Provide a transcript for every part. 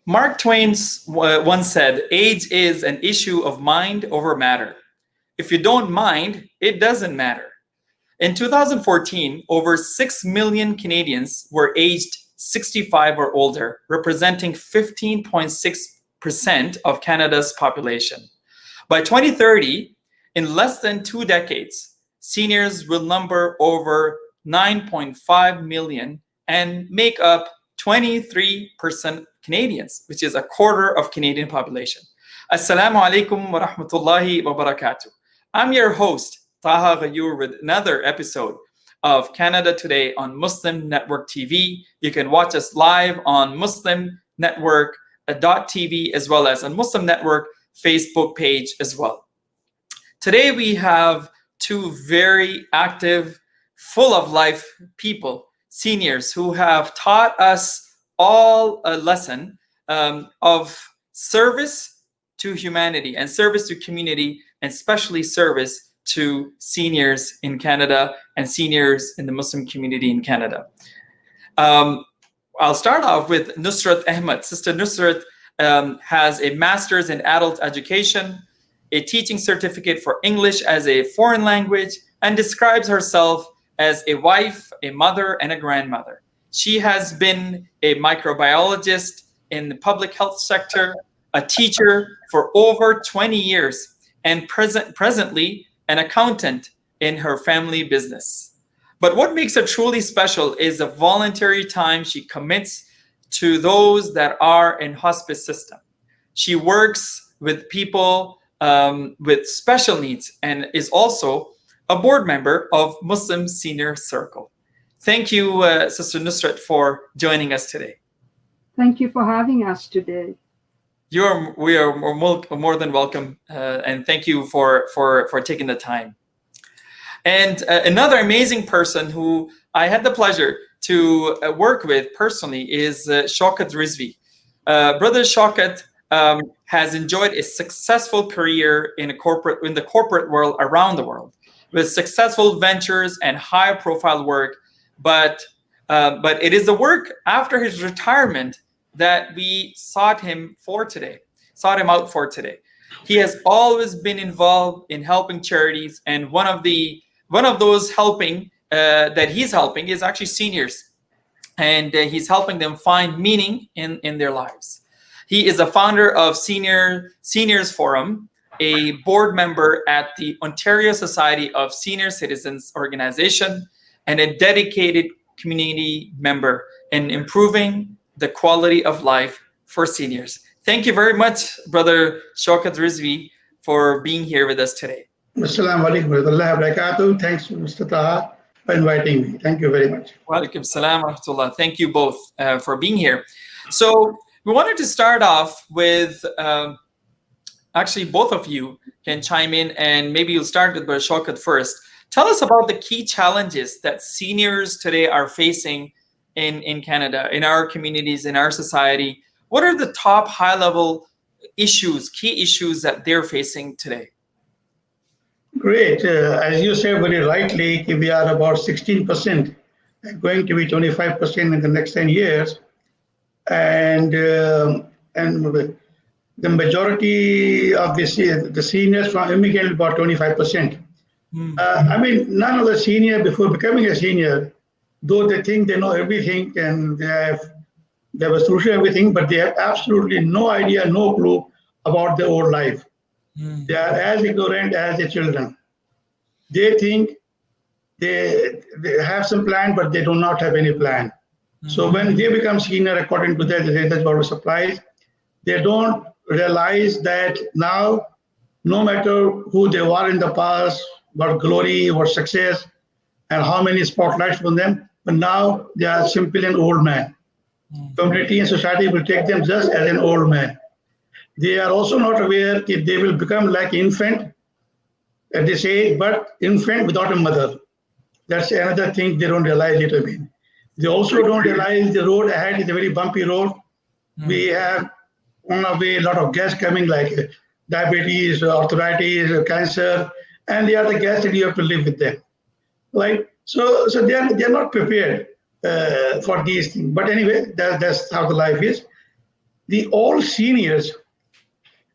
Mark Twain once said, age is an issue of mind over matter. If you don't mind, it doesn't matter. In 2014, over 6 million Canadians were aged 65 or older, representing 15.6% of Canada's population. By 2030, in less than 2 decades, seniors will number over 9.5 million and make up 23% Canadians, which is a quarter of Canadian population. Assalamu alaikum wa rahmatullahi wa barakatuh. I'm your host, Taha Ghayur, with another episode of Canada Today on Muslim Network TV. You can watch us live on Muslim Network .tv as well as on Muslim Network Facebook page as well. Today we have two very active, full of life people, seniors, who have taught us all a lesson of service to humanity and service to community, and especially service to seniors in Canada and seniors in the Muslim community in Canada. I'll start off with Nusrat Ahmed. Sister Nusrat has a master's in adult education, a teaching certificate for English as a foreign language, and describes herself as a wife, a mother, and a grandmother. She has been a microbiologist in the public health sector, a teacher for over 20 years, and presently an accountant in her family business. But what makes her truly special is the voluntary time she commits to those that are in hospice system. She works with people with special needs and is also a board member of Muslim Senior Circle. Thank you, Sister Nusrat, for joining us today. Thank you for having us today. We are more than welcome, and thank you for taking the time. And another amazing person who I had the pleasure to work with personally is Shaukat Rizvi. Brother Shaukat has enjoyed a successful career in the corporate world around the world, with successful ventures and high-profile work. But it is the work after his retirement that we sought him out for today. He has always been involved in helping charities, and one of those helping that he's helping is actually seniors, and he's helping them find meaning in their lives. He is a founder of Seniors Forum, a board member at the Ontario Society of Senior Citizens organization, and a dedicated community member in improving the quality of life for seniors. Thank you very much, Brother Shaukat Rizvi, for being here with us today. Assalamu alaikum warahmatullahi wabarakatuh. Thanks, Mr. Taha, for inviting me. Thank you very much. Wa alaikum salam wa rahmatullah. Thank you both for being here. So we wanted to start off with, actually both of you can chime in, and maybe you'll start with Brother Shaukat first. Tell us about the key challenges that seniors today are facing in Canada, in our communities, in our society. What are the top high-level key issues that they're facing today? Great. As you said very rightly, we are about 16%, going to be 25% in the next 10 years. And the majority of the seniors from immigrant, about 25%. I mean, none of the senior before becoming a senior, though they think they know everything and they have a solution to everything, but they have absolutely no idea, no clue about their old life. They are as ignorant as the children. They think they have some plan, but they do not have any plan. So when they become senior, according to that, that's what was surprised. They don't realize that now, no matter who they were in the past, what glory, what success, and how many spotlights from them, but now they are simply an old man. Community and society will take them just as an old man. They are also not aware if they will become like infant at this age, but infant without a mother. That's another thing they don't realize it. I mean, they also don't realize the road ahead is a very bumpy road. We have on our way a lot of gas coming, like diabetes, arthritis, cancer, and they are the gas that you have to live with them. Right? So they are not prepared for these things. But anyway, that's how the life is. the all seniors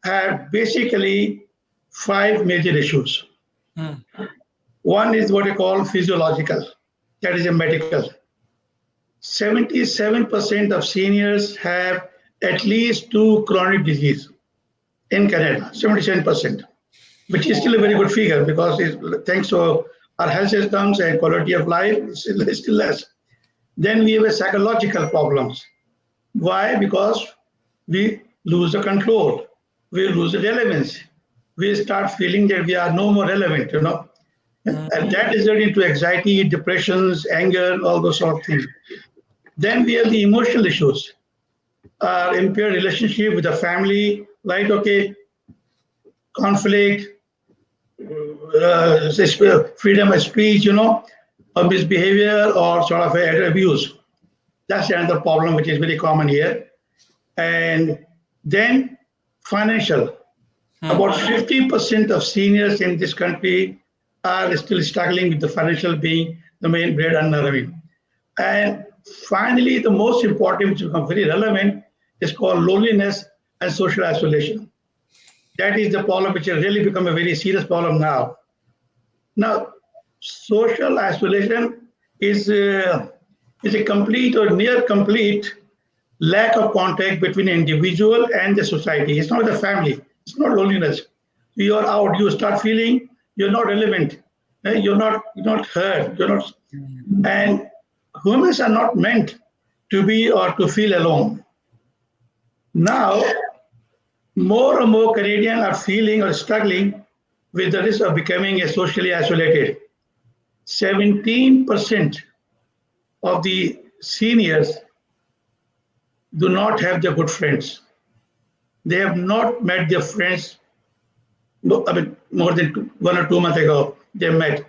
have basically 5 major issues. One is what I call physiological, that is a medical. 77% of seniors have at least 2 chronic disease in Canada, 77%, which is still a very good figure because thanks to our health systems and quality of life, it's still less. Then we have a psychological problems. Why? Because we lose the control, we lose the relevance. We start feeling that we are no more relevant, and that is leading to anxiety, depressions, anger, all those sort of things. Then we have the emotional issues, impaired relationship with the family, like, okay, conflict, freedom of speech, or misbehavior or sort of abuse. That's another problem which is very common here. And then financial. About 50% of seniors in this country are still struggling with the financial being the main bread earner. And finally, the most important, which becomes very relevant, is called loneliness and social isolation. That is the problem which has really become a very serious problem now. Now, social isolation is a complete or near complete lack of contact between an individual and the society. It's not the family. It's not loneliness. You are out. You start feeling you're not relevant. You're not heard. And humans are not meant to be or to feel alone. Now, more and more Canadians are feeling or struggling with the risk of becoming socially isolated. 17% of the seniors do not have their good friends. They have not met their friends. More than 1 or 2 months ago, they met.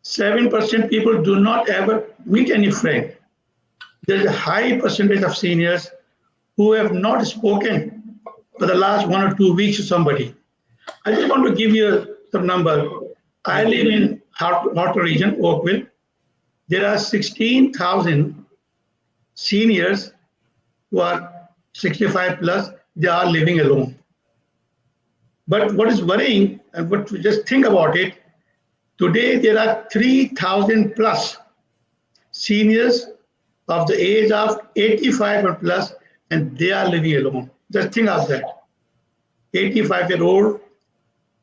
7% people do not ever meet any friend. There's a high percentage of seniors who have not spoken for the last 1 or 2 weeks to somebody. I just want to give you some number. I live in Hartford region, Oakville. There are 16,000 seniors who are 65 plus. They are living alone. But what is worrying, and just think about it, today there are 3,000 plus seniors of the age of 85 and plus, and they are living alone. Just think of that. 85-year-old,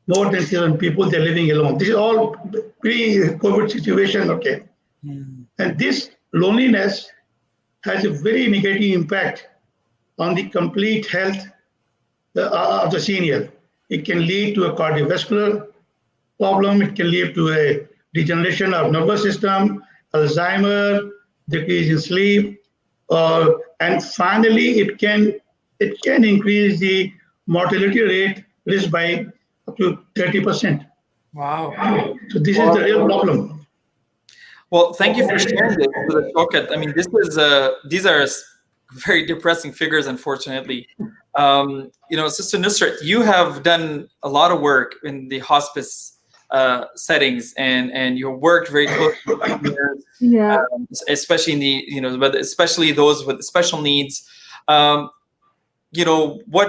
more than 1,000 people, they're living alone. This is all pre-COVID situation, okay? And this loneliness has a very negative impact on the complete health of the senior. It can lead to a cardiovascular problem. It can lead to a degeneration of nervous system, Alzheimer, decrease in sleep, and finally, it can increase the mortality rate risk by up to 30%. Wow. So this is the real problem. Well, thank you for sharing this with the Shaukat. I mean, these are very depressing figures, unfortunately. Sister Nusrat, you have done a lot of work in the hospice settings, and you worked very closely with seniors, especially in the especially those with special needs. What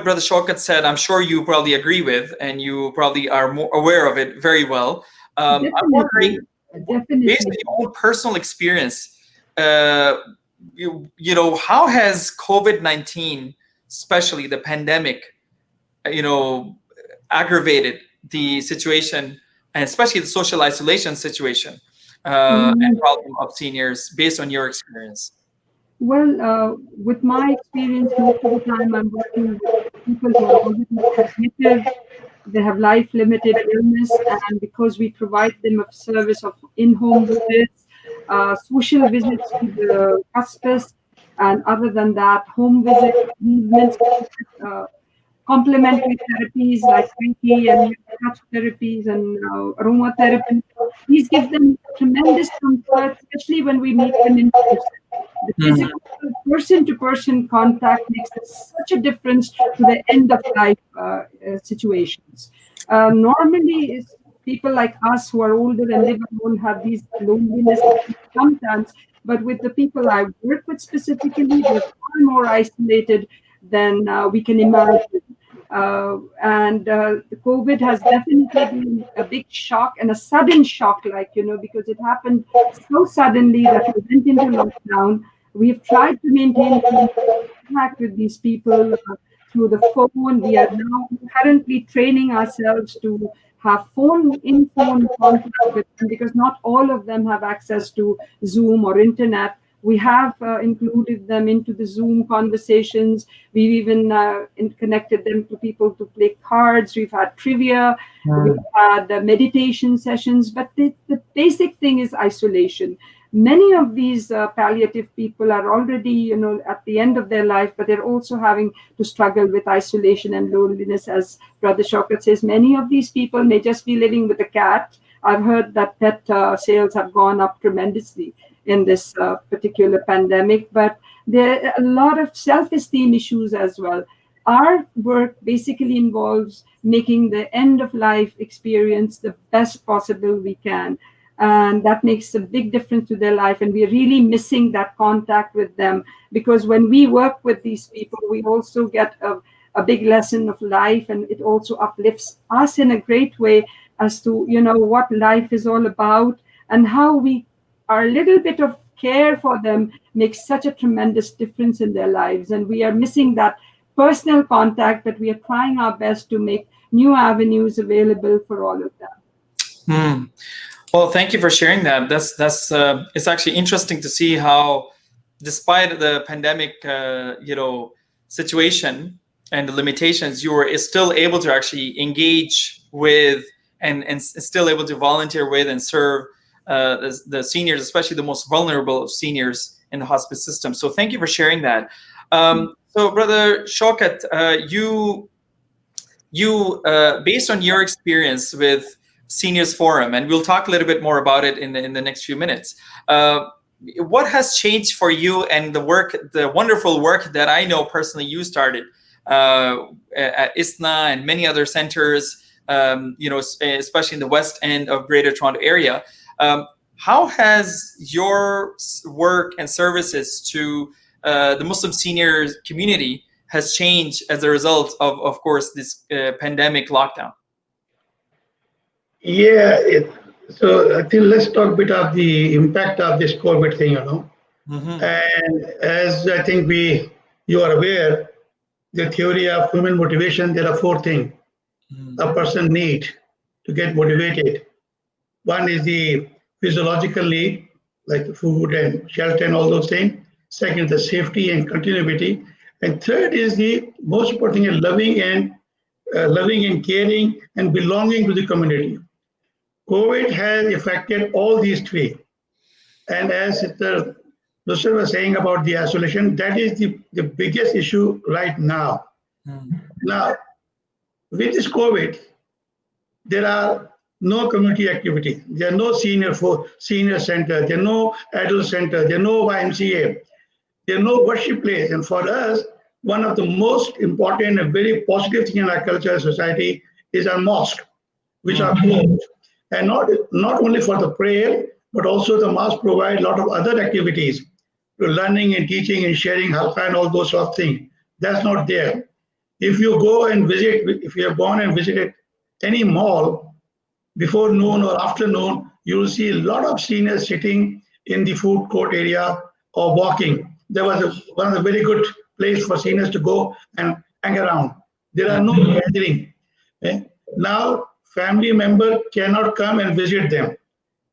Brother Shaukat said, I'm sure you probably agree with, and you probably are more aware of it very well. I'm wondering, based on your own personal experience, how has COVID-19, especially the pandemic, aggravated the situation, and especially the social isolation situation and problem of seniors, based on your experience? Well, with my experience, most of the time I'm working with people who are already cognitive, they have life-limited illness, and because we provide them a service of in-home visits, social visits to the hospice, and other than that, home visits, movements, complementary therapies like Reiki and touch therapies and aromatherapy. These give them tremendous comfort, especially when we meet them in person. The physical person-to-person contact makes such a difference to the end-of-life situations. Normally, people like us who are older and live alone have these loneliness sometimes, but with the people I work with specifically, they're far more isolated, than we can imagine. And COVID has definitely been a big shock and a sudden shock, because it happened so suddenly that we went into lockdown. We've tried to maintain contact with these people through the phone. We are now currently training ourselves to have phone contact with them, because not all of them have access to Zoom or internet. We have included them into the Zoom conversations. We've even connected them to people to play cards. We've had trivia. We've had meditation sessions. But the basic thing is isolation. Many of these palliative people are already, at the end of their life, but they're also having to struggle with isolation and loneliness. As Brother Shaukat says, many of these people may just be living with a cat. I've heard that pet sales have gone up tremendously in this particular pandemic, but there are a lot of self-esteem issues as well. Our work basically involves making the end of life experience the best possible we can. And that makes a big difference to their life. And we're really missing that contact with them, because when we work with these people, we also get a big lesson of life, and it also uplifts us in a great way as to, what life is all about, and how our little bit of care for them makes such a tremendous difference in their lives. And we are missing that personal contact, but we are trying our best to make new avenues available for all of them. Well, thank you for sharing that. That's it's actually interesting to see how, despite the pandemic, situation and the limitations, you were still able to actually engage with and still able to volunteer with and serve the seniors, especially the most vulnerable of seniors in the hospice system. So thank you for sharing that. So, Brother Shaukat, you based on your experience with Seniors Forum, and we'll talk a little bit more about it in the next few minutes. What has changed for you and the wonderful work that I know personally you started at ISNA and many other centers, especially in the west end of Greater Toronto area? How has your work and services to the Muslim senior community has changed as a result of course, this pandemic lockdown? Yeah, so I think let's talk a bit of the impact of this COVID thing, And as I think you are aware, the theory of human motivation, there are 4 things a person needs to get motivated. One is the physiological need, like food and shelter and all those things. Second, the safety and continuity. And third is the most important thing, loving and caring and belonging to the community. COVID has affected all these 3. And as the Nusrat was saying about the isolation, that is the biggest issue right now. Now, with this COVID, there are no community activity. There are no senior center. There are no adult center. There are no YMCA. There are no worship place. And for us, one of the most important and very positive things in our culture and society is our mosque, which are closed. And not only for the prayer, but also the mosque provide a lot of other activities, learning and teaching and sharing halqa and all those sort of things. That's not there. If you have gone and visited any mall before noon or afternoon, you will see a lot of seniors sitting in the food court area or walking. There was one of the very good place for seniors to go and hang around. There are no gathering. Now, family member cannot come and visit them.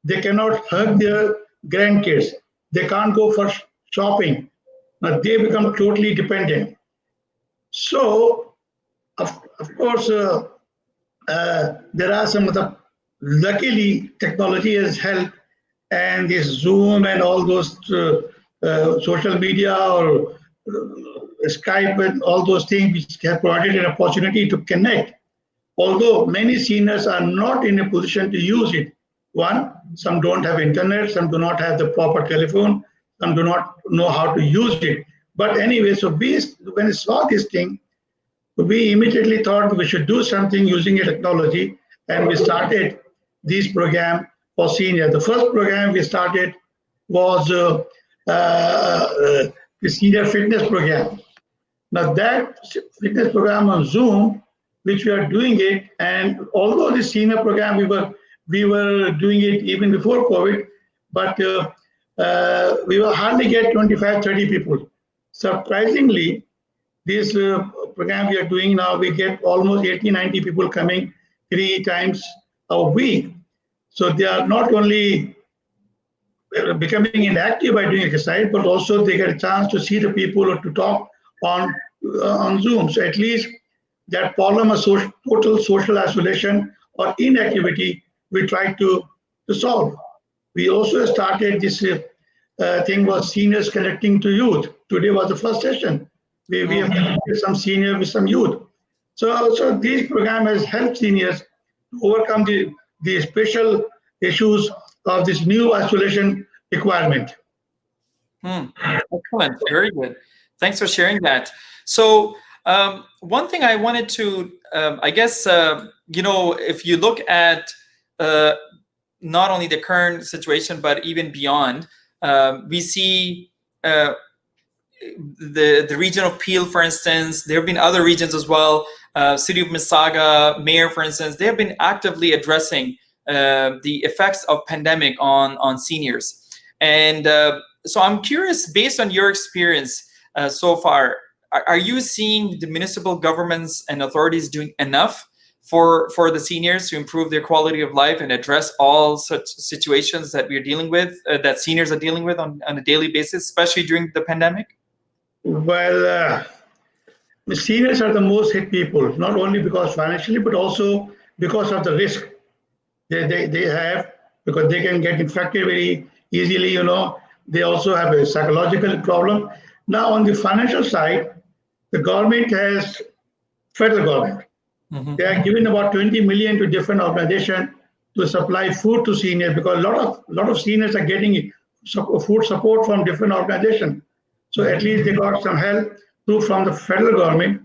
They cannot hug their grandkids. They can't go for shopping. Now they become totally dependent. So, of course, there are some of the, luckily technology has helped, and this Zoom and all those social media or Skype and all those things which have provided an opportunity to connect. Although many seniors are not in a position to use it. One, some don't have internet, some do not have the proper telephone, some do not know how to use it. But anyway, so when we saw this thing, we immediately thought we should do something using a technology, and we started this program for seniors. The first program we started was the senior fitness program. Now that fitness program on Zoom, which we are doing it, and although the senior program we were doing it even before COVID, but we will hardly get 25, 30 people. Surprisingly, this program we are doing now, we get almost 80, 90 people coming 3 times a week. So they are not only becoming inactive by doing exercise, but also they get a chance to see the people or to talk on Zoom. So at least that problem of total social isolation or inactivity we try to solve. We also started this thing was seniors connecting to youth. Today was the first session. We have connected some senior with some youth. So this program has helped seniors to overcome the special issues of this new isolation requirement. Excellent. Very good. Thanks for sharing that. So one thing I wanted to, I guess, if you look at not only the current situation, but even beyond, we see the region of Peel, for instance. There have been other regions as well. City of Mississauga, mayor, for instance, they have been actively addressing the effects of pandemic on seniors. And so I'm curious, based on your experience so far, are you seeing the municipal governments and authorities doing enough for the seniors to improve their quality of life and address all such situations that we're dealing with, that seniors are dealing with on a daily basis, especially during the pandemic? Well, the seniors are the most hit people, not only because financially, but also because of the risk they have, because they can get infected very easily, They also have a psychological problem. Now, on the financial side, the government has, federal government, they are giving about 20 million to different organizations to supply food to seniors, because a lot of seniors are getting food support from different organizations. So at least they got some help from the federal government,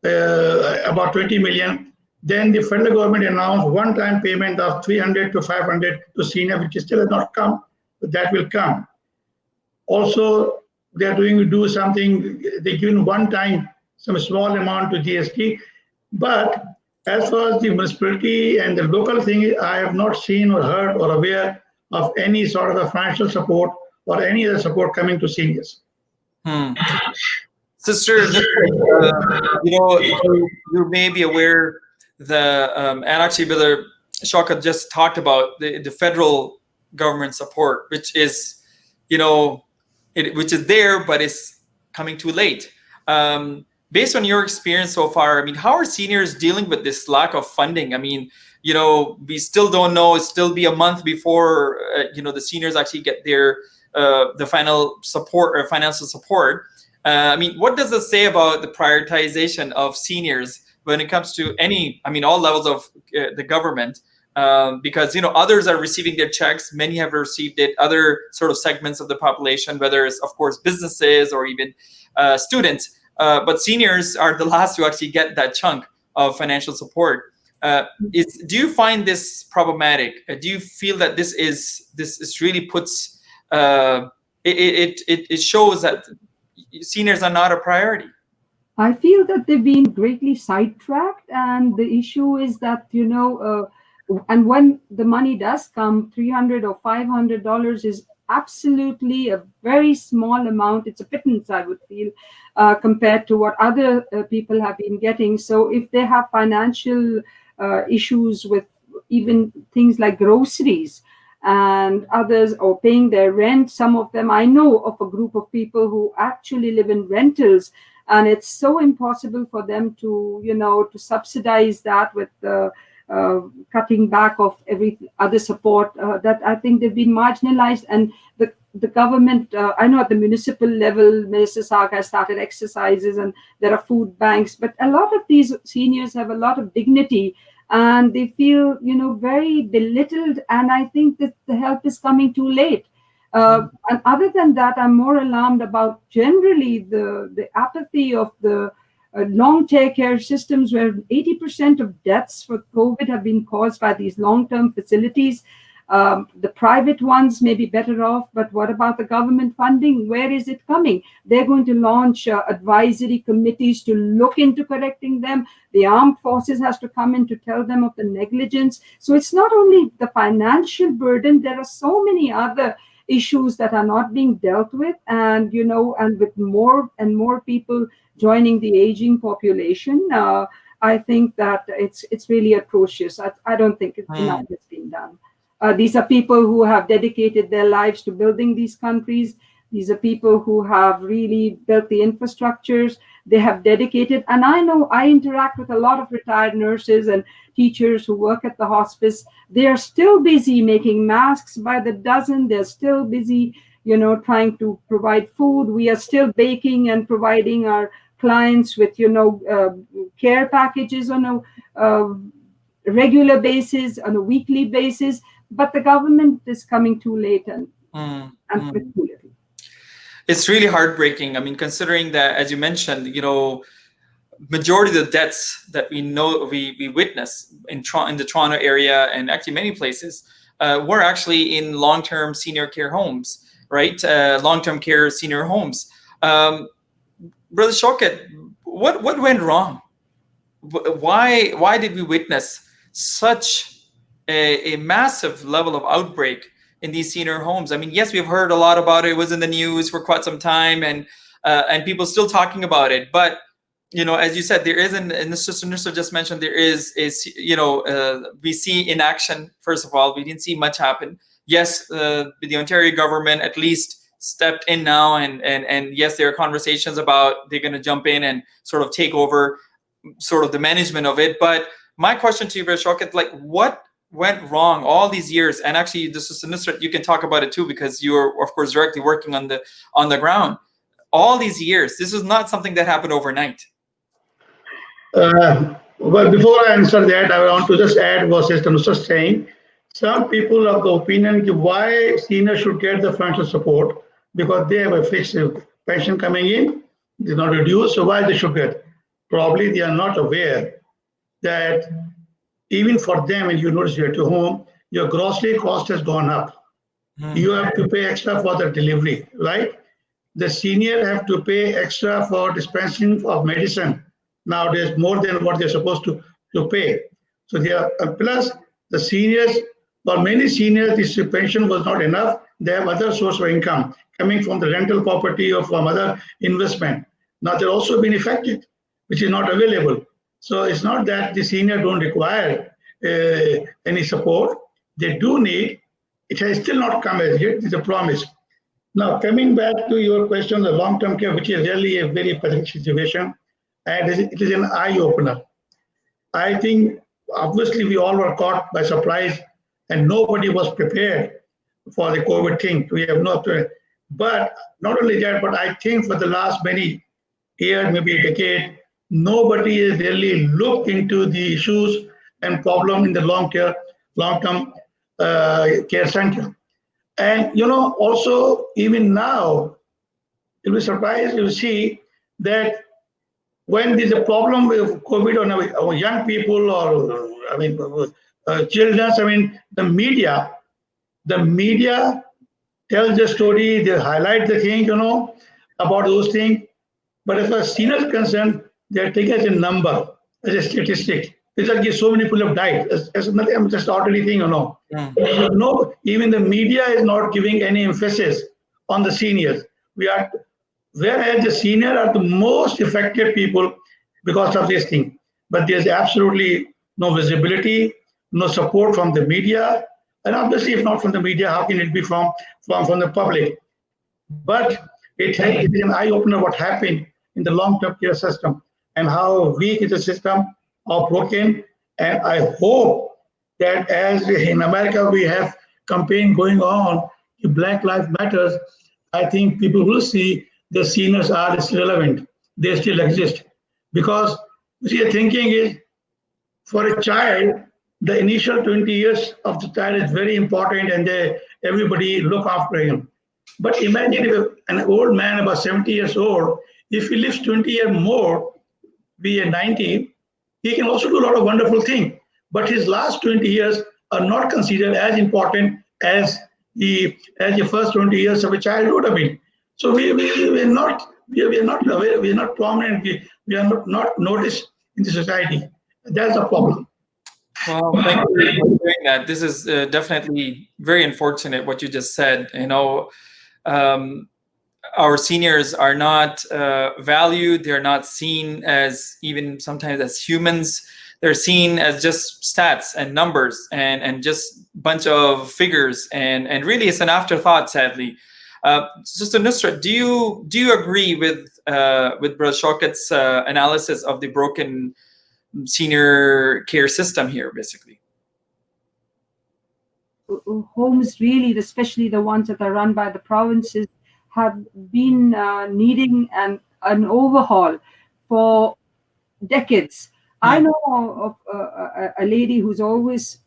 about 20 million. Then the federal government announced one-time payment of 300 to 500 to senior, which still has not come, but that will come. Also, they are do something, they give one time some small amount to GST. But as far as the municipality and the local thing, I have not seen or heard or aware of any sort of a financial support or any other support coming to seniors. Sister, you may be aware and actually Brother Shaukat just talked about the federal government support, which is, which is there, but it's coming too late. Based on your experience so far, how are seniors dealing with this lack of funding? We still don't know. It's still be a month before, the seniors actually get their the final support or financial support. What does it say about the prioritization of seniors when it comes to all levels of the government? Because others are receiving their checks, many have received it, other sort of segments of the population, whether it's of course businesses or even students, but seniors are the last to actually get that chunk of financial support. Do you find this problematic? Do you feel that this really puts it shows that seniors are not a priority? I feel that they've been greatly sidetracked, and the issue is that and when the money does come, $300 or $500 is absolutely a very small amount. It's a pittance, I would feel, compared to what other people have been getting. So if they have financial issues with even things like groceries and others, or paying their rent, some of them, I know of a group of people who actually live in rentals, and it's so impossible for them to to subsidize that with the cutting back of every other support, that I think they've been marginalized. And the government, I know at the municipal level, Mississauga has started exercises and there are food banks, but a lot of these seniors have a lot of dignity and they feel very belittled, and I think that the help is coming too late. And other than that, I'm more alarmed about generally the apathy of the long-term care systems, where 80% of deaths for COVID have been caused by these long-term facilities. The private ones may be better off, but what about the government funding? Where is it coming? They're going to launch advisory committees to look into correcting them. The armed forces has to come in to tell them of the negligence. So it's not only the financial burden, there are so many other issues that are not being dealt with, and and with more and more people joining the aging population, I think that it's really atrocious. I don't think enough is being done. These are people who have dedicated their lives to building these countries. These are people who have really built the infrastructures. They have dedicated, and I know I interact with a lot of retired nurses and teachers who work at the hospice. They are still busy making masks by the dozen. They're still busy, trying to provide food. We are still baking and providing our clients with, care packages on a regular basis, on a weekly basis. But the government is coming too late and with too little. It's really heartbreaking. I mean, considering that, as you mentioned, majority of the deaths that we witness in the Toronto area, and actually many places, were actually in long-term senior care homes, right? Long-term care senior homes. Brother Shaukat, what went wrong? Why did we witness such a massive level of outbreak in these senior homes? I mean, yes, we've heard a lot about it. It was in the news for quite some time, and people still talking about it. But as you said, there isn't, and Sister Nusra just mentioned, there is we see inaction. First of all, we didn't see much happen. Yes, the Ontario government at least stepped in now, and yes, there are conversations about they're going to jump in and sort of take over sort of the management of it. But my question to you, Brother Shaukat, like, what went wrong all these years? And actually, this is Nusrat, you can talk about it too, because you're of course directly working on the ground. All these years, this is not something that happened overnight. Well, before I answer that, I want to just add what Sister Nusrat saying. Some people of the opinion why seniors should get the financial support, because they have a fixed pension coming in, they're not reduced, so why they should get? Probably they are not aware that even for them, and you notice you're at home, your grocery cost has gone up. You have to pay extra for the delivery, right? The senior have to pay extra for dispensing of medicine nowadays, more than what they're supposed to pay. So they are, plus the seniors, for many seniors, this pension was not enough. They have other source of income coming from the rental property or from other investment. Now they're also being affected, which is not available. So it's not that the senior don't require any support. They do need. It has still not come as yet. It's a promise. Now, coming back to your question, the long-term care, which is really a very pathetic situation, and it is an eye-opener. I think, obviously, we all were caught by surprise, and nobody was prepared for the COVID thing. We have not. But not only that, but I think for the last many years, maybe a decade, nobody has really looked into the issues and problem in the long-term care center. And also even now, you'll be surprised to see that when there's a problem with COVID on our young people or children, the media tells the story, they highlight the thing, about those things. But as far as seniors are concerned, they are taken as a number, as a statistic. It's like so many people have died. It's nothing, just ordinary thing, No, even the media is not giving any emphasis on the seniors. Whereas the seniors are the most affected people because of this thing. But there's absolutely no visibility, no support from the media. And obviously, if not from the media, how can it be from the public? But it is an eye-opener what happened in the long-term care system and how weak is the system, how broken. And I hope that as in America we have campaign going on, Black Lives Matters, I think people will see the seniors are still relevant. They still exist. Because you see, the thinking is for a child, the initial 20 years of the child is very important and everybody look after him. But imagine if an old man about 70 years old, if he lives 20 years more, be a 90, he can also do a lot of wonderful things. But his last 20 years are not considered as important as the first 20 years of a childhood. I mean, so we are not aware, we are not prominent, we are not noticed in the society. That's the problem. Well, thank you for sharing that. This is definitely very unfortunate what you just said. Um, our seniors are not valued. They're not seen as even sometimes as humans. They're seen as just stats and numbers and just bunch of figures. And really, it's an afterthought, sadly. Sister Nusrat, do you agree with Brother Shaukat's analysis of the broken senior care system here, basically? Homes really, especially the ones that are run by the provinces, have been needing an overhaul for decades. I know of a lady who's always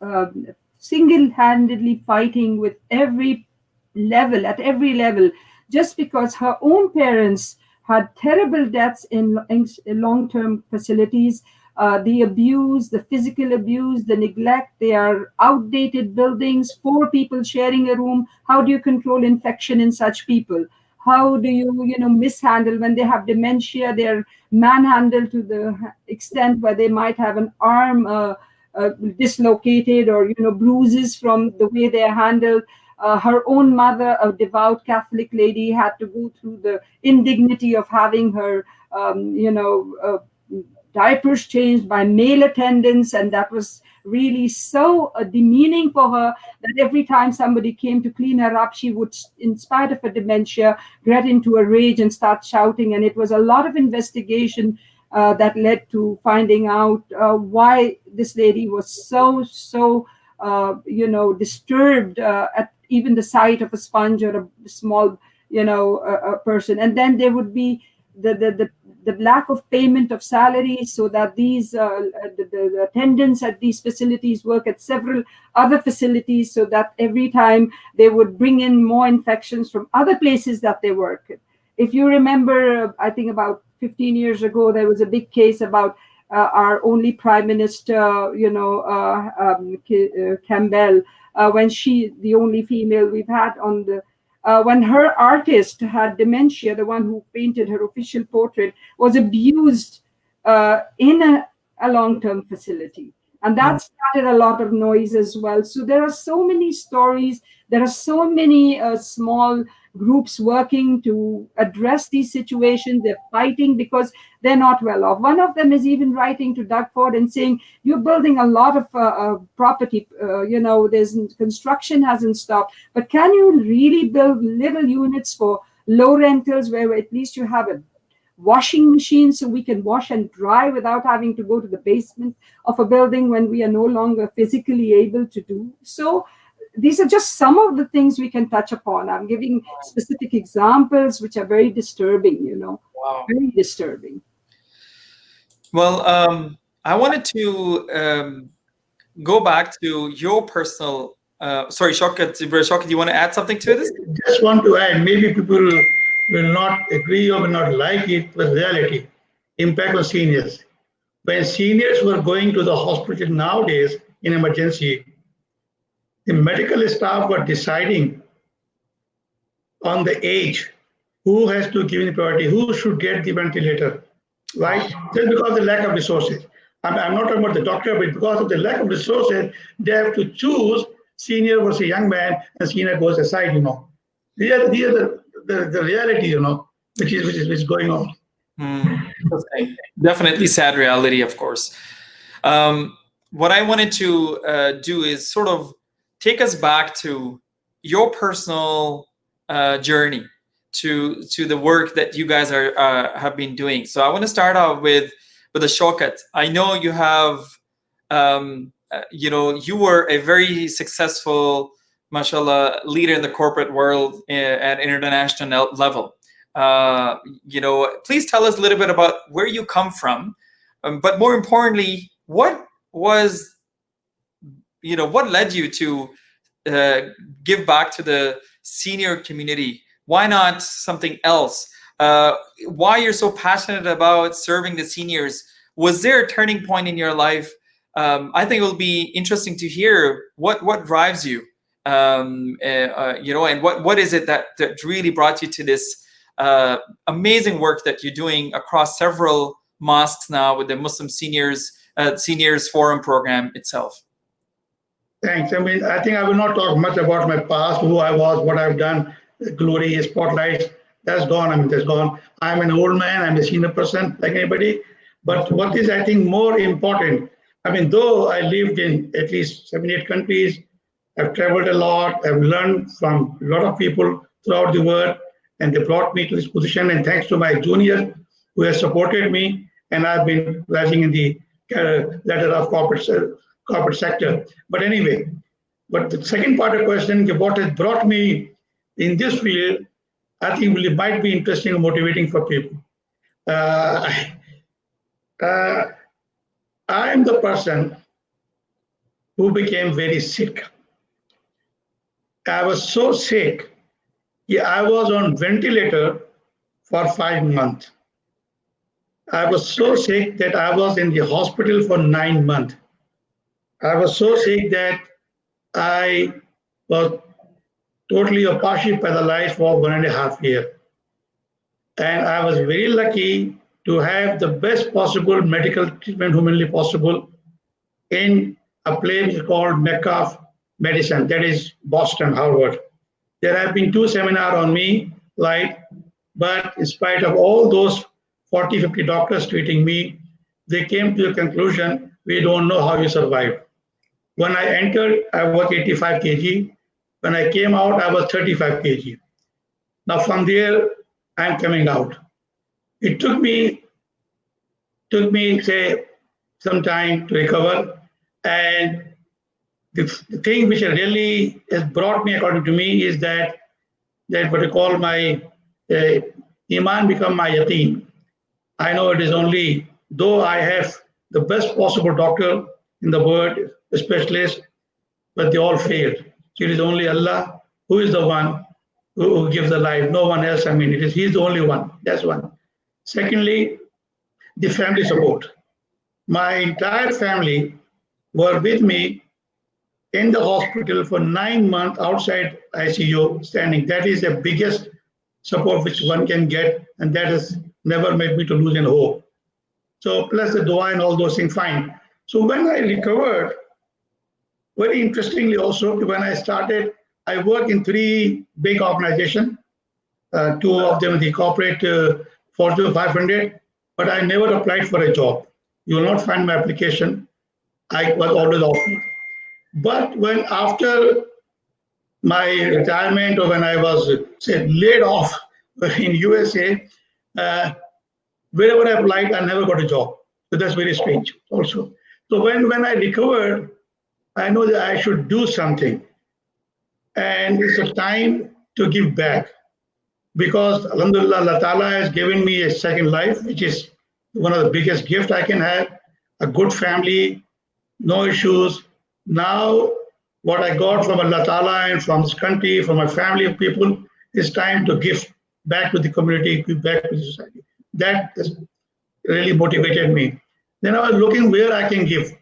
single-handedly fighting with at every level, just because her own parents had terrible deaths in long-term facilities. The abuse, the physical abuse, the neglect, they are outdated buildings, 4 people sharing a room. How do you control infection in such people? How do you mishandle when they have dementia? They're manhandled to the extent where they might have an arm dislocated, or bruises from the way they're handled. Her own mother, a devout Catholic lady, had to go through the indignity of having her diapers changed by male attendants, and that was really so demeaning for her that every time somebody came to clean her up, she would, in spite of her dementia, get into a rage and start shouting. And it was a lot of investigation that led to finding out why this lady was so disturbed at even the sight of a sponge or a small a person. And then there would be the lack of payment of salaries, so that these the attendants at these facilities work at several other facilities, so that every time they would bring in more infections from other places that they work. If you remember, I think about 15 years ago, there was a big case about our only Prime Minister, Campbell, when she, the only female we've had on the when her artist had dementia, the one who painted her official portrait, was abused in a long-term facility. And that started a lot of noise as well. So there are so many stories. There are so many small groups working to address these situations. They're fighting because they're not well off. One of them is even writing to Doug Ford and saying, you're building a lot of property, there's construction hasn't stopped, but can you really build little units for low rentals where at least you have a washing machine so we can wash and dry without having to go to the basement of a building when we are no longer physically able to do so? These are just some of the things we can touch upon. I'm giving specific examples which are very disturbing, Wow. Very disturbing. Well, I wanted to go back to your personal, sorry, Shaukat, do you want to add something to this? Just want to add, maybe people will not agree or will not like it, but reality, impact on seniors. When seniors were going to the hospital nowadays in emergency, the medical staff were deciding on the age, who has to give the priority, who should get the ventilator, right? Just because of the lack of resources. I'm not talking about the doctor, but because of the lack of resources, they have to choose senior versus young man, and senior goes aside, These are the reality, which is going on. Okay. Definitely sad reality, of course. What I wanted to do is sort of take us back to your personal journey to the work that you guys are have been doing. So I want to start out with the Shaukat. I know you have, you were a very successful, mashallah, leader in the corporate world at international level. Please tell us a little bit about where you come from, but more importantly, what led you to give back to the senior community? Why not something else? Why you're so passionate about serving the seniors? Was there a turning point in your life I think it will be interesting to hear what drives you, and what is it that really brought you to this amazing work that you're doing across several mosques now with the Muslim Seniors Forum program itself. Thanks. I mean, I think I will not talk much about my past, who I was, what I've done, glory, spotlights. That's gone. I mean, that's gone. I'm an old man. I'm a senior person like anybody. But what is, I think, more important, I mean, though I lived in at least 7, 8 countries, I've traveled a lot, I've learned from a lot of people throughout the world, and they brought me to this position. And thanks to my juniors who have supported me, and I've been rising in the ladder of corporate sector. But anyway, but the second part of the question, what has brought me in this field, I think it might be interesting and motivating for people. I am the person who became very sick. I was so sick, I was on ventilator for 5 months. I was so sick that I was in the hospital for 9 months. I was so sick that I was totally or partially paralyzed for 1.5 years. And I was very lucky to have the best possible medical treatment humanly possible in a place called Mecca of Medicine, that is Boston, Harvard. There have been 2 seminars on me, but in spite of all those 40, 50 doctors treating me, they came to the conclusion, we don't know how you survived. When I entered, I was 85 kg. When I came out, I was 35 kg. Now from there, I'm coming out. It took me say some time to recover, and the thing which really has brought me, according to me, is that what I call my iman become my yateen. I know it is only, though I have the best possible doctor in the world, a specialist, but they all failed. So it is only Allah who is the one who gives the life, no one else. I mean, He's the only one. That's one. Secondly, the family support. My entire family were with me in the hospital for 9 months outside ICU standing. That is the biggest support which one can get, and that has never made me to lose any hope. So plus the dua and all those things, fine. So when I recovered, very interestingly also, when I started, I worked in 3 big organizations, 2 of them the corporate Fortune 500, but I never applied for a job. You will not find my application. I was always offered. But when after my retirement, or when I was say laid off in USA, wherever I applied, I never got a job. So that's very strange also. So when I recovered, I know that I should do something. And it's a time to give back. Because Alhamdulillah, Allah Ta'ala has given me a second life, which is one of the biggest gifts I can have, a good family, no issues. Now, what I got from Allah Ta'ala and from this country, from my family of people, is time to give back to the community, give back to the society. That has really motivated me. Then I was looking where I can give.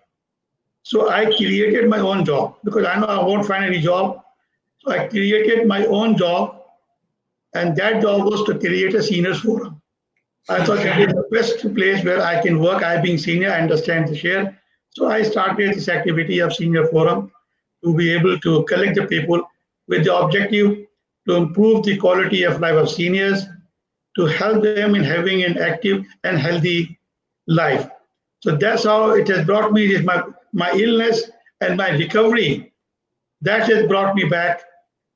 So I created my own job because I know I won't find any job. So I created my own job, and that job was to create a seniors forum. I thought that is the best place where I can work. I being senior, I understand the share. So I started this activity of senior forum to be able to collect the people with the objective to improve the quality of life of seniors, to help them in having an active and healthy life. So that's how it has brought me, is my illness and my recovery. That has brought me back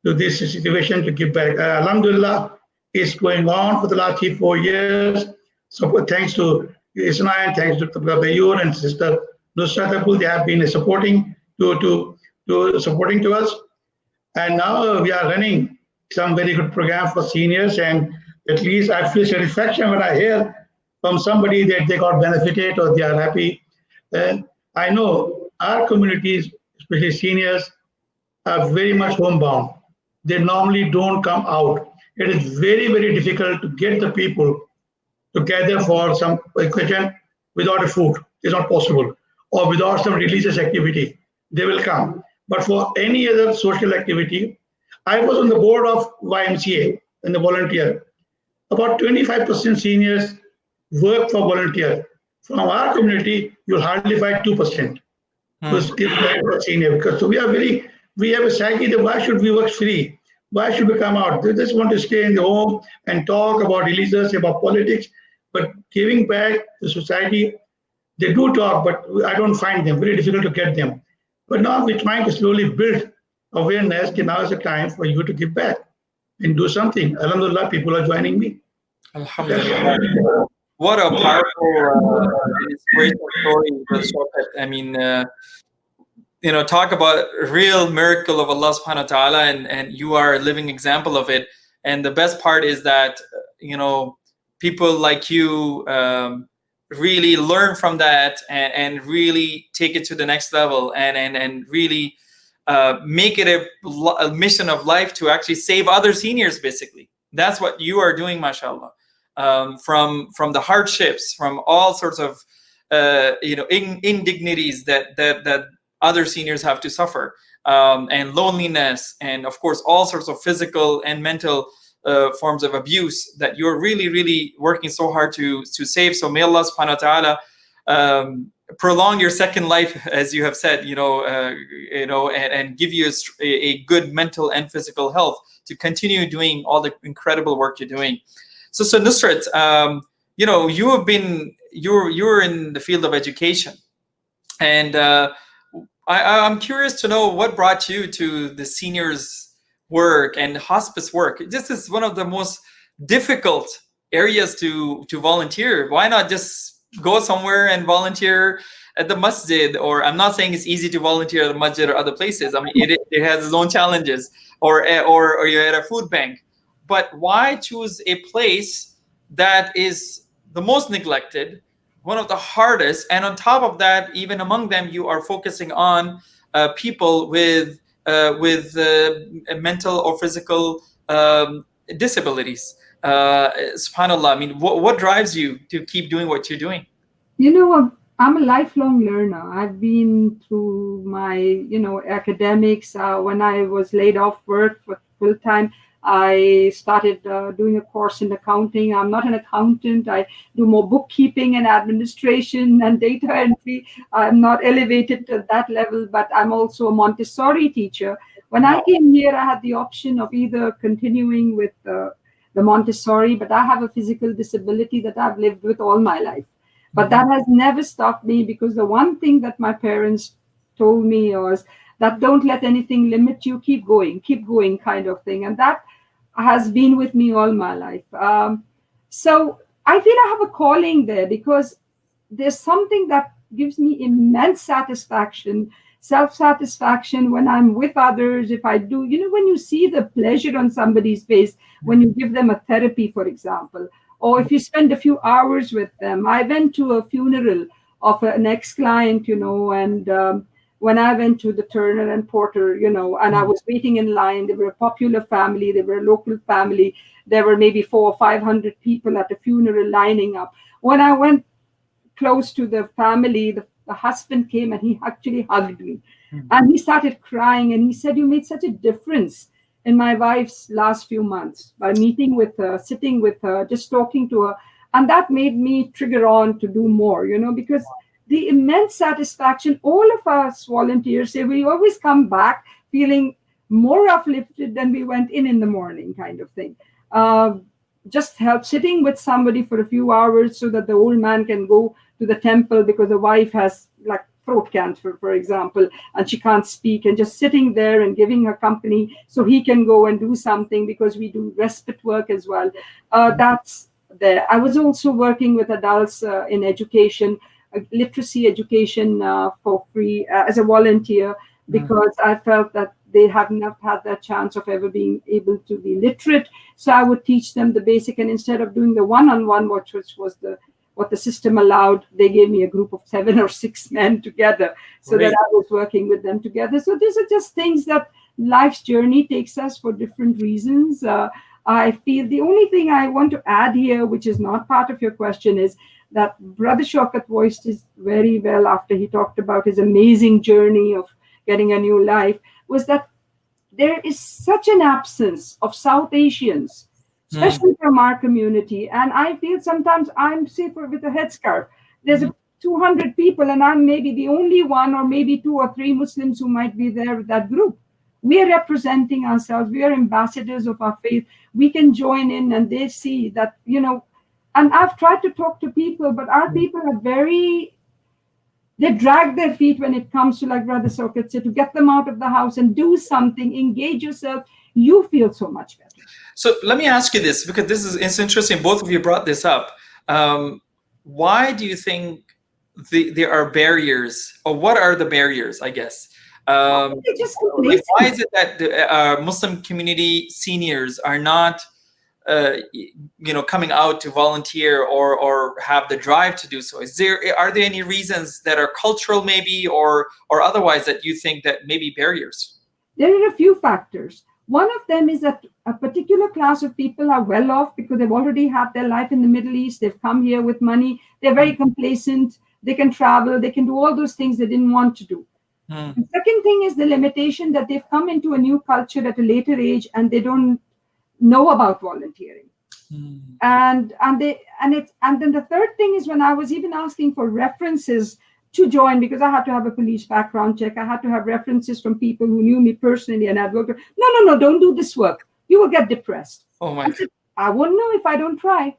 to this situation to give back. Alhamdulillah, it's going on for the last 3-4 years. So thanks to Ismail, thanks to Bayur and Sister Nusrat, they have been supporting supporting to us. And now we are running some very good program for seniors, and at least I feel satisfaction when I hear from somebody that they got benefited or they are happy. I know our communities, especially seniors, are very much homebound. They normally don't come out. It is very, very difficult to get the people together for some occasion without a food. It's not possible. or without some religious activity, they will come. But for any other social activity, I was on the board of YMCA and the volunteer. About 25% seniors work for volunteer. From our community, you'll hardly find 2% who's given back for senior, because so we have a psyche that why should we work free? Why should we come out? They just want to stay in the home and talk about religious, about politics, but giving back to society, they do talk, but I don't find them, very difficult to get them. But now we're trying to slowly build awareness. Now is the time for you to give back and do something. Alhamdulillah, people are joining me. Alhamdulillah. What a powerful and inspirational story, Brother Shaukat. I mean, talk about a real miracle of Allah subhanahu wa ta'ala, and you are a living example of it. And the best part is that, people like you really learn from that and really take it to the next level and really make it a mission of life to actually save other seniors, basically. That's what you are doing, mashallah. From the hardships, from all sorts of indignities that other seniors have to suffer, and loneliness, and of course all sorts of physical and mental forms of abuse that you're really, really working so hard to save. So may Allah subhanahu wa ta'ala prolong your second life, as you have said, and give you a good mental and physical health to continue doing all the incredible work you're doing. So Nusrat, you're in the field of education, and I'm curious to know what brought you to the seniors work and hospice work. This is one of the most difficult areas to volunteer. Why not just go somewhere and volunteer at the masjid? Or I'm not saying it's easy to volunteer at the masjid or other places. I mean, it has its own challenges. Or you're at a food bank. But why choose a place that is the most neglected, one of the hardest, and on top of that, even among them, you are focusing on people with mental or physical disabilities. Subhanallah. I mean, what drives you to keep doing what you're doing? I'm a lifelong learner. I've been through my, academics. When I was laid off work for full time, I started doing a course in accounting. I'm not an accountant. I do more bookkeeping and administration and data entry. I'm not elevated to that level, but I'm also a Montessori teacher. When I came here, I had the option of either continuing with the Montessori, but I have a physical disability that I've lived with all my life. But that has never stopped me, because the one thing that my parents told me was that don't let anything limit you, keep going kind of thing. And that has been with me all my life. So I feel I have a calling there, because there's something that gives me immense satisfaction, self-satisfaction when I'm with others. If I do, when you see the pleasure on somebody's face, when you give them a therapy, for example, or if you spend a few hours with them. I went to a funeral of an ex-client, and when I went to the Turner and Porter, and I was waiting in line, they were a popular family, they were a local family. There were maybe 400 or 500 people at the funeral lining up. When I went close to the family, the husband came and he actually hugged me. And he started crying, and he said, "You made such a difference in my wife's last few months by meeting with her, sitting with her, just talking to her." And that made me trigger on to do more, because the immense satisfaction, all of us volunteers say we always come back feeling more uplifted than we went in the morning, kind of thing. Just help sitting with somebody for a few hours so that the old man can go to the temple because the wife has like throat cancer, for example, and she can't speak, and just sitting there and giving her company so he can go and do something, because we do respite work as well. That's there. I was also working with adults in education, literacy education for free as a volunteer, because I felt that they have not had that chance of ever being able to be literate. So I would teach them the basic, and instead of doing the one-on-one, which was what the system allowed, they gave me a group of 7 or 6 men together, so that I was working with them together. So these are just things that life's journey takes us for different reasons. I feel the only thing I want to add here, which is not part of your question, is that Brother Shaukat voiced is very well after he talked about his amazing journey of getting a new life, was that there is such an absence of South Asians, especially from our community. And I feel sometimes I'm safer with a headscarf. There's 200 people and I'm maybe the only one or maybe 2 or 3 Muslims who might be there with that group. We are representing ourselves. We are ambassadors of our faith. We can join in and they see that, and I've tried to talk to people, but our people are they drag their feet when it comes to, like Brother Shaukat said, to get them out of the house and do something, engage yourself. You feel so much better. So let me ask you this, because it's interesting. Both of you brought this up. Why do you think there are barriers, or what are the barriers, I guess? Why is it that the Muslim community seniors are not coming out to volunteer or have the drive to do so? Are there any reasons that are cultural maybe or otherwise that you think that may be barriers? There are a few factors. One of them is that a particular class of people are well off because they've already had their life in the Middle East. They've come here with money. They're very complacent. They can travel. They can do all those things they didn't want to do. The second thing is the limitation that they've come into a new culture at a later age and they don't know about volunteering. And then the third thing is when I was even asking for references to join, because I had to have a police background check, I had to have references from people who knew me personally and had worked. No, don't do this work. You will get depressed. Oh my! I said, I won't know if I don't try.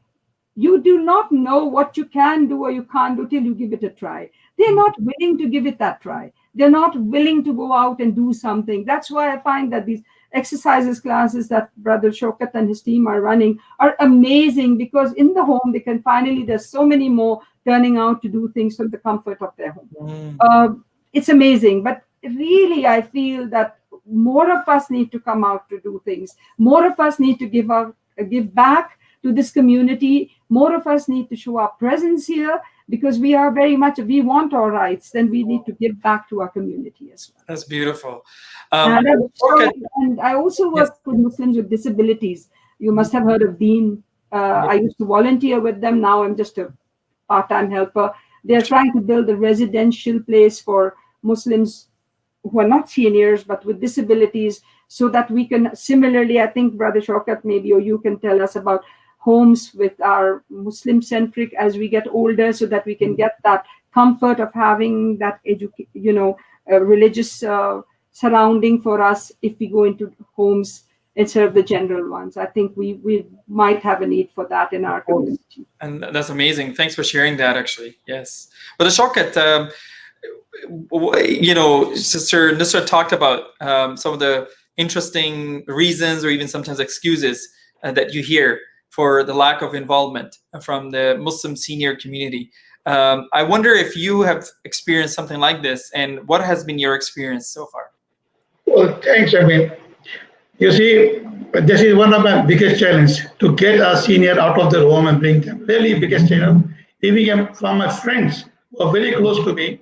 You do not know what you can do or you can't do till you give it a try. They're not willing to give it that try. They're not willing to go out and do something. That's why I find that these exercises classes that Brother Shaukat and his team are running are amazing, because in the home they can finally, there's so many more turning out to do things from the comfort of their home. It's amazing. But really, I feel that more of us need to come out to do things. More of us need to give back to this community. More of us need to show our presence here, because we are very much, we want our rights, then we need to give back to our community as well. That's beautiful. And I also work with Muslims with disabilities. You must have heard of Deen. I used to volunteer with them. Now I'm just a part-time helper. They're trying to build a residential place for Muslims who are not seniors, but with disabilities, so that we can similarly, I think Brother Shaukat maybe, or you can tell us about homes with our Muslim-centric as we get older, so that we can get that comfort of having that religious surrounding for us if we go into homes instead of the general ones. I think we might have a need for that in our community. And that's amazing. Thanks for sharing that, actually. Yes. But the Shaukat, Sister Nusrat talked about some of the interesting reasons or even sometimes excuses that you hear for the lack of involvement from the Muslim senior community. I wonder if you have experienced something like this, and what has been your experience so far? Well, thanks. I mean, you see, this is one of my biggest challenge, to get a senior out of their home and bring them. Really biggest challenge. Even from my friends who are very close to me,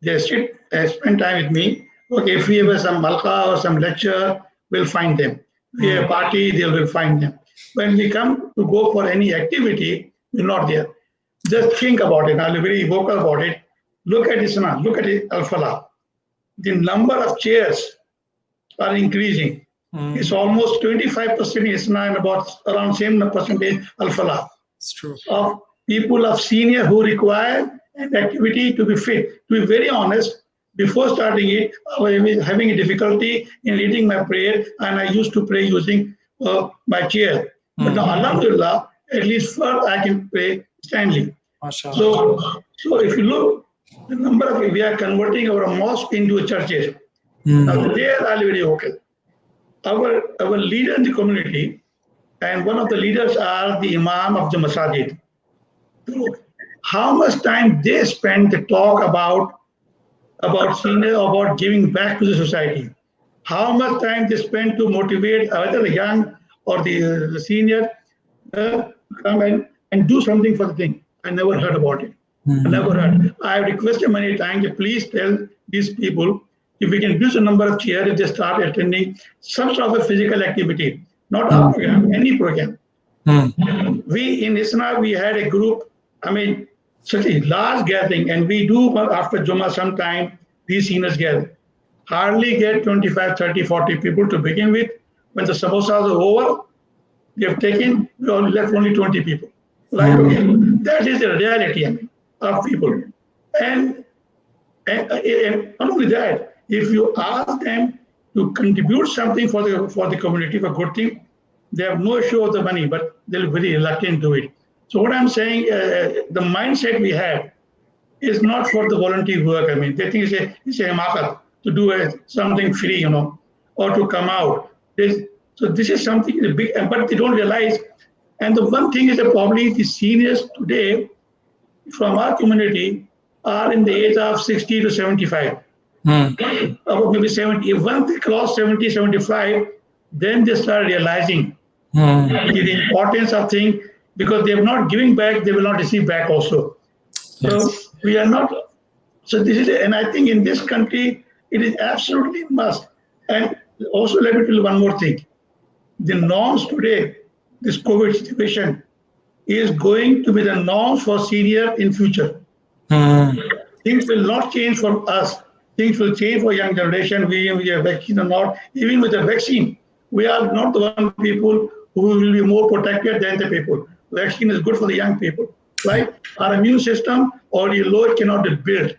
they spend time with me. Okay, if we have some malqa or some lecture, we'll find them. If we have a party, they will find them. When we come to go for any activity, we're not there. Just think about it. I'll be very vocal about it. Look at Islam. Look at Al-Falah. The number of chairs are increasing. It's almost 25% in Islam and about around same percentage Al-Falah. It's true. Of people of senior who require an activity to be fit. To be very honest, before starting it, I was having a difficulty in leading my prayer, and I used to pray using my chair. But now, alhamdulillah, at least first I can pray standing. So if you look, the number of, we are converting our mosque into churches. Now they are already okay. Our leader in the community, and one of the leaders are the Imam of the Masajid. So how much time they spend to talk about senior, about giving back to the society? How much time they spend to motivate either the young or the senior come and do something for the thing? I never heard about it. I never heard. I have requested many times, please tell these people if we can reduce the number of chairs if they start attending some sort of a physical activity, not our program, any program. We in Isna, we had a group. I mean, such a large gathering, and we do after Juma sometime, these seniors gather. Hardly get 25, 30, 40 people to begin with. When the samosas are over, they have taken, we only left only 20 people. Right? Okay. That is the reality, I mean, of people. And not only that, if you ask them to contribute something for the community, for good thing, they have no issue of the money, but they're very reluctant to it. So what I'm saying, the mindset we have is not for the volunteer work. I mean, they think it's a market to do something free, or to come out. So this is something big, but they don't realize. And the one thing is that probably the seniors today from our community are in the age of 60 to 75. About maybe 70. Once they cross 70, 75, then they start realizing the importance of things, because they are not giving back, they will not receive back also. So we are not. So this is, and I think in this country, it is absolutely must. And also, let me tell you one more thing. The norms today, this COVID situation, is going to be the norms for senior in future. Things will not change for us. Things will change for young generation. We are vaccine or not. Even with the vaccine, we are not the one people who will be more protected than the people. Vaccine is good for the young people, right? Our immune system already low, it cannot be built.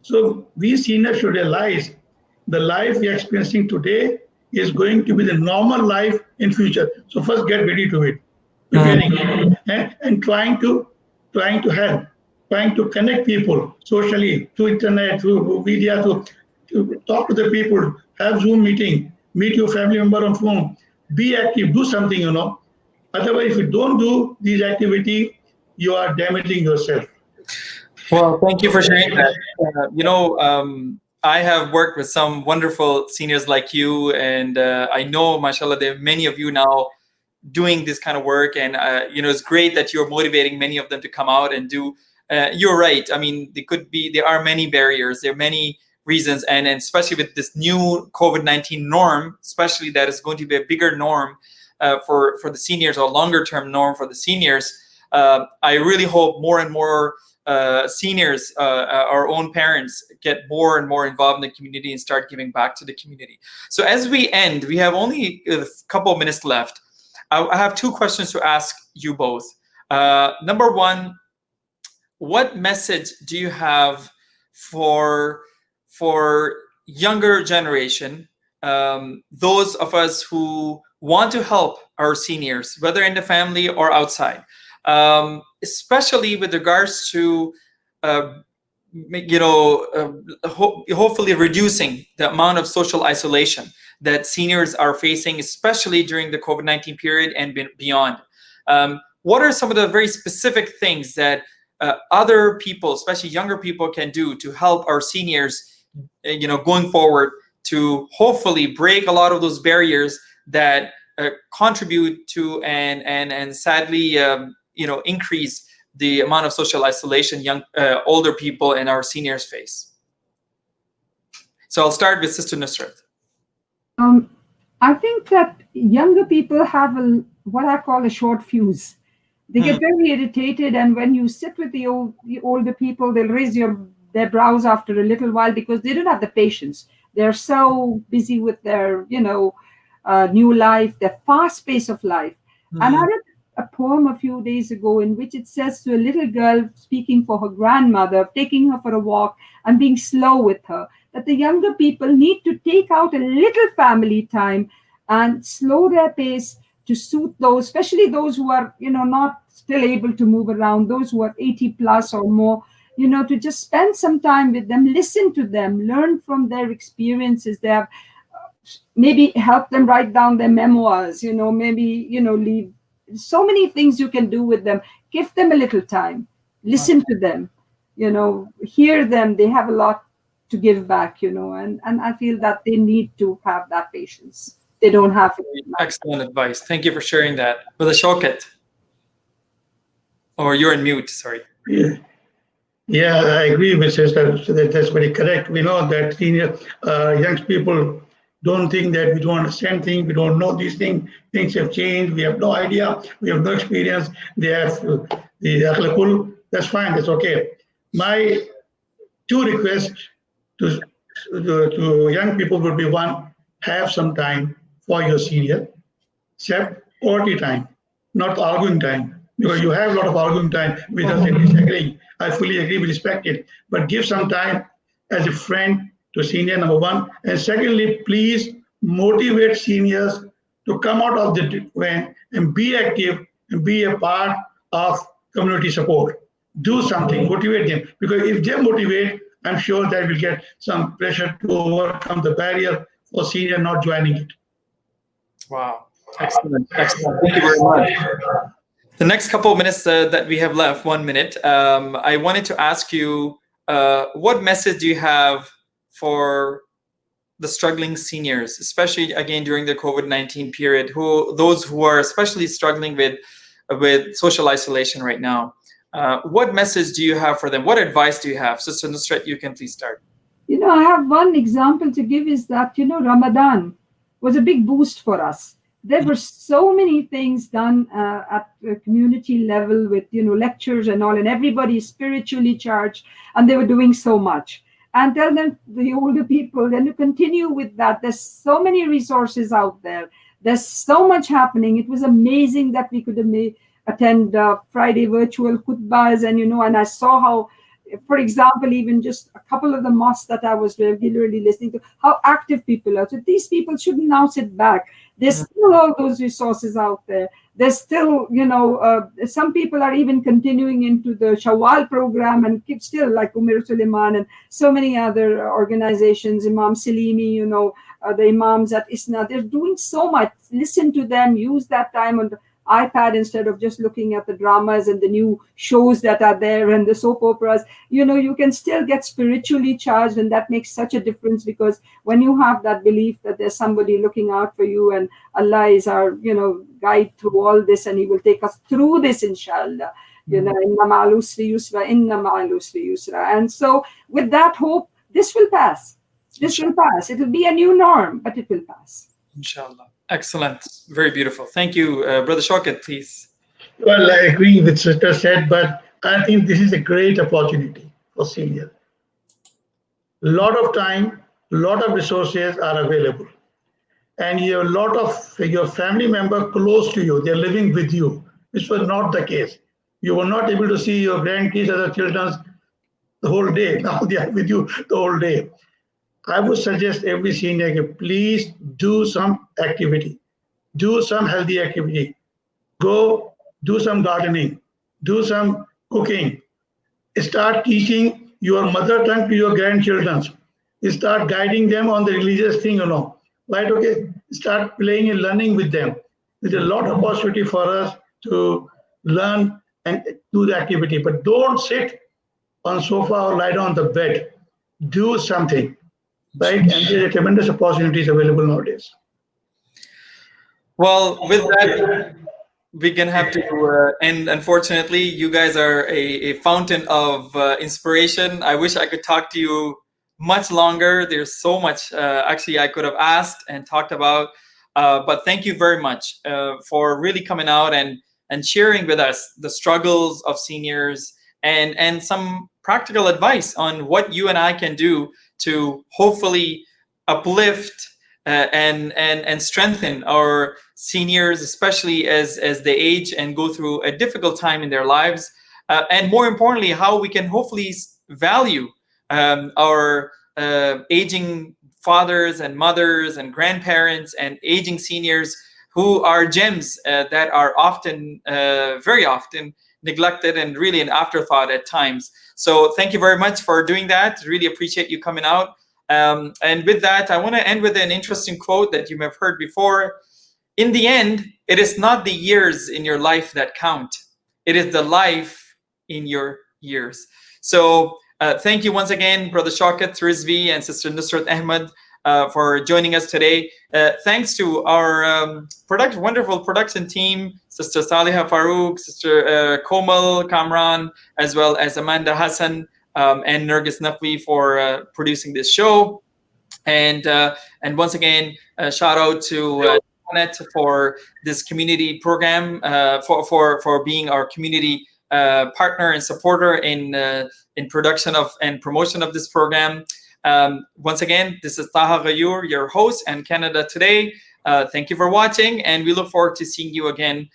So we seniors should realize the life we are experiencing today is going to be the normal life in future. So first get ready to it, preparing and trying to help, trying to connect people socially through internet, through media, to talk to the people, have Zoom meeting, meet your family member on phone, be active, do something, Otherwise, if you don't do these activities, you are damaging yourself. Well, thank you for sharing that. I have worked with some wonderful seniors like you, and I know, mashallah, there are many of you now doing this kind of work, and it's great that you're motivating many of them to come out and do. You're right. I mean, there are many barriers, there are many reasons, and especially with this new COVID-19 norm, especially that is going to be a bigger norm for the seniors, or longer term norm for the seniors. I really hope more and more seniors, our own parents, get more and more involved in the community and start giving back to the community. So as we end, we have only a couple of minutes left. I have two questions to ask you both. Number one, what message do you have for younger generation, those of us who want to help our seniors, whether in the family or outside, especially with regards to hopefully reducing the amount of social isolation that seniors are facing, especially during the COVID-19 period and beyond. What are some of the very specific things that other people, especially younger people, can do to help our seniors, going forward, to hopefully break a lot of those barriers that contribute to and sadly increase the amount of social isolation older people and our seniors face? So I'll start with Sister Nusrat. I think that younger people have what I call a short fuse. They get very irritated, and when you sit with the older people, they'll raise their brows after a little while because they don't have the patience. They're so busy with their, new life, their fast pace of life. And I read a poem a few days ago in which it says to a little girl speaking for her grandmother, taking her for a walk and being slow with her, that the younger people need to take out a little family time and slow their pace to suit those, especially those who are, not still able to move around, those who are 80 plus or more, to just spend some time with them, listen to them, learn from their experiences. They have maybe help them write down their memoirs, maybe, leave so many things you can do with them. Give them a little time, listen to them, hear them. They have a lot to give back, and I feel that they need to have that patience. They don't have it. Excellent advice. Thank you for sharing that. Brother Shaukat. Or you're in mute, sorry. Yeah, I agree with sister. That's very correct. We know that senior young people don't think that we don't understand things, we don't know these things. Things have changed. We have no idea. We have no experience. They have the That's fine. That's okay. My two requests to, to young people would be: one, have some time for your senior. Set quality time, not arguing time. Because you have a lot of arguing time with us and disagreeing. I fully agree, we respect it. But give some time as a friend to senior, number one. And secondly, please motivate seniors to come out of the van and be active and be a part of community support. Do something, motivate them. Because if they motivate, I'm sure that will get some pressure to overcome the barrier for senior not joining it. Wow. Excellent. Excellent. Thank you very much. The next couple of minutes that we have left, 1 minute, I wanted to ask you, what message do you have for the struggling seniors, especially again during the COVID-19 period, those who are especially struggling with social isolation right now? What message do you have for them? What advice do you have? Sister Nusrat, you can please start. I have one example to give is that, Ramadan was a big boost for us. There were so many things done at the community level with, lectures and all, and everybody is spiritually charged, and they were doing so much. And tell them, the older people, then to continue with that. There's so many resources out there. There's so much happening. It was amazing that we could attend Friday virtual khutbahs, and I saw how, for example, even just a couple of the mosques that I was regularly listening to, how active people are. So these people shouldn't now sit back. There's still all those resources out there. There's still, some people are even continuing into the Shawwal program and keep still, like Umar Suleiman and so many other organizations, Imam Salimi, the imams at ISNA, they're doing so much. Listen to them, use that time on the iPad instead of just looking at the dramas and the new shows that are there and the soap operas. You can still get spiritually charged, and that makes such a difference, because when you have that belief that there's somebody looking out for you and Allah is our, guide through all this, and He will take us through this, inshallah. Inna ma'al usri yusra, inna ma'al usri yusra. And so with that hope, this will pass. This will pass. It will be a new norm, but it will pass. Inshallah. Excellent. Very beautiful. Thank you. Brother Shaukat, please. Well, I agree with Sister said, but I think this is a great opportunity for senior. A lot of time, a lot of resources are available. And you have a lot of your family member close to you. They're living with you, which was not the case. You were not able to see your grandkids or children the whole day. Now they are with you the whole day. I would suggest every senior, please do some activity, do some healthy activity, go do some gardening, do some cooking, start teaching your mother tongue to your grandchildren, start guiding them on the religious thing, right? Okay, start playing and learning with them. There's a lot of possibility for us to learn and do the activity, but don't sit on sofa or lie down on the bed. Do something. Right, and there are tremendous opportunities available nowadays. Well, with that, we're gonna have to end. Unfortunately, you guys are a fountain of inspiration. I wish I could talk to you much longer. There's so much actually I could have asked and talked about. But thank you very much for really coming out and sharing with us the struggles of seniors and some practical advice on what you and I can do to hopefully uplift and strengthen our seniors, especially as they age and go through a difficult time in their lives, and more importantly, how we can hopefully value our aging fathers and mothers and grandparents and aging seniors who are gems that are often, very often, neglected and really an afterthought at times. So thank you very much for doing that. Really appreciate you coming out. And with that, I want to end with an interesting quote that you may have heard before. In the end, it is not the years in your life that count. It is the life in your years. So thank you once again, Brother Shaukat Rizvi and Sister Nusrat Ahmed, for joining us today. Thanks to our wonderful production team, Sister Saliha Farouk, Sister Komal Kamran, as well as Amanda Hassan and Nergis Naqvi for producing this show. And once again, shout out to Janet for this community program, for being our community partner and supporter in production of and promotion of this program. Once again, this is Taha Ghayur, your host, and Canada Today. Thank you for watching, and we look forward to seeing you again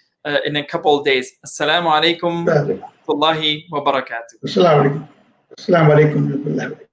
in a couple of days. Assalamu alaikum wa rahmatullahi wa barakatuh. Assalamu alaikum. Assalamu alaikum.